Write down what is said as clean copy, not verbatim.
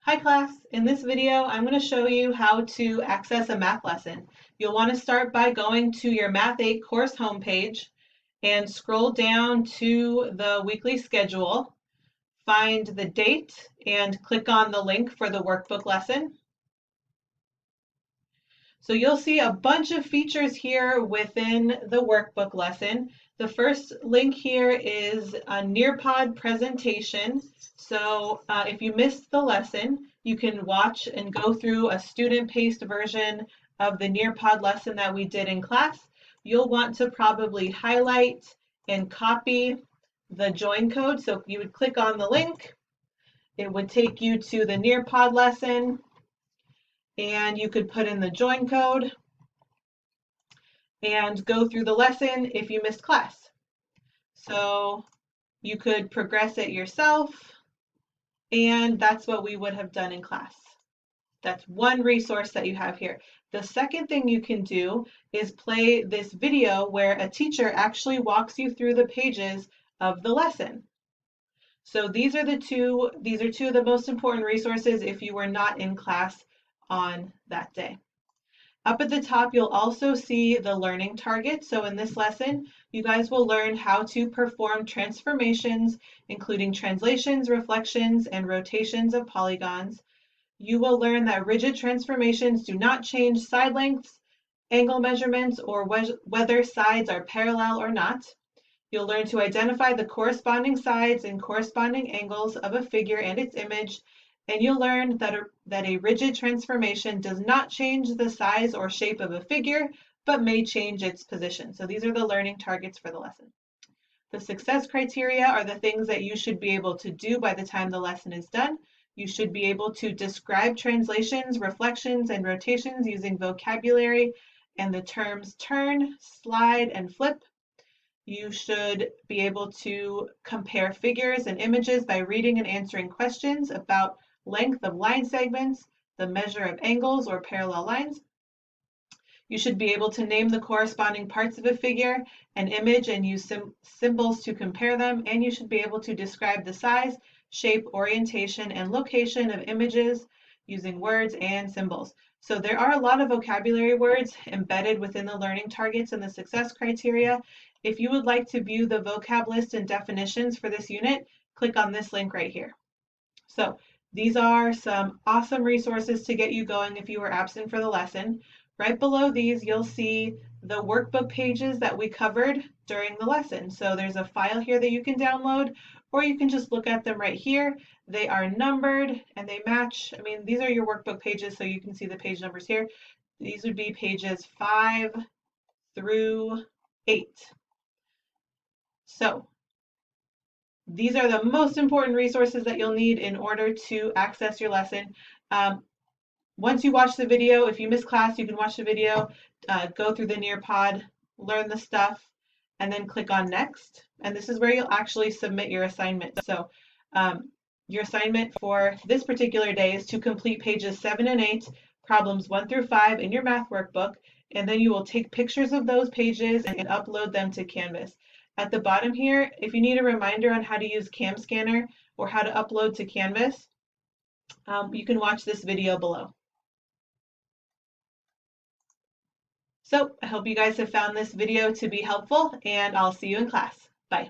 Hi class, in this video I'm going to show you how to access a math lesson. You'll want to start by going to your Math 8 course homepage and scroll down to the weekly schedule, find the date and click on the link for the workbook lesson. So you'll see a bunch of features here within the workbook lesson. The first link here is a Nearpod presentation. So if you missed the lesson, you can watch and go through a student-paced version of the Nearpod lesson that we did in class. You'll want to probably highlight and copy the join code. So you would click on the link. It would take you to the Nearpod lesson, and you could put in the join code and go through the lesson if you missed class. So you could progress it yourself, and that's what we would have done in class. That's one resource that you have here. The second thing you can do is play this video where a teacher actually walks you through the pages of the lesson. So these are two of the most important resources if you were not in class on that day. Up at the top, you'll also see the learning targets. So in this lesson, you guys will learn how to perform transformations, including translations, reflections, and rotations of polygons. You will learn that rigid transformations do not change side lengths, angle measurements, or whether sides are parallel or not. You'll learn to identify the corresponding sides and corresponding angles of a figure and its image, and you'll learn that a rigid transformation does not change the size or shape of a figure, but may change its position. So these are the learning targets for the lesson. The success criteria are the things that you should be able to do by the time the lesson is done. You should be able to describe translations, reflections, and rotations using vocabulary and the terms turn, slide, and flip. You should be able to compare figures and images by reading and answering questions about length of line segments, the measure of angles or parallel lines. You should be able to name the corresponding parts of a figure and image and use symbols to compare them, and you should be able to describe the size, shape, orientation, and location of images using words and symbols. So there are a lot of vocabulary words embedded within the learning targets and the success criteria. If you would like to view the vocab list and definitions for this unit, click on this link right here. So these are some awesome resources to get you going if you were absent for the lesson. Right below these, you'll see the workbook pages that we covered during the lesson. So there's a file here that you can download, or you can just look at them right here. They are numbered and they match. I mean, these are your workbook pages, so you can see the page numbers here. These would be pages 5 through 8. So these are the most important resources that you'll need in order to access your lesson. Once you watch the video, if you miss class, you can watch the video, go through the Nearpod, learn the stuff, and then click on next. And this is where you'll actually submit your assignment. So your assignment for this particular day is to complete pages 7 and 8, problems 1 through 5 in your math workbook, and then you will take pictures of those pages and upload them to Canvas. At the bottom here, if you need a reminder on how to use CamScanner or how to upload to Canvas, you can watch this video below. So I hope you guys have found this video to be helpful, and I'll see you in class. Bye.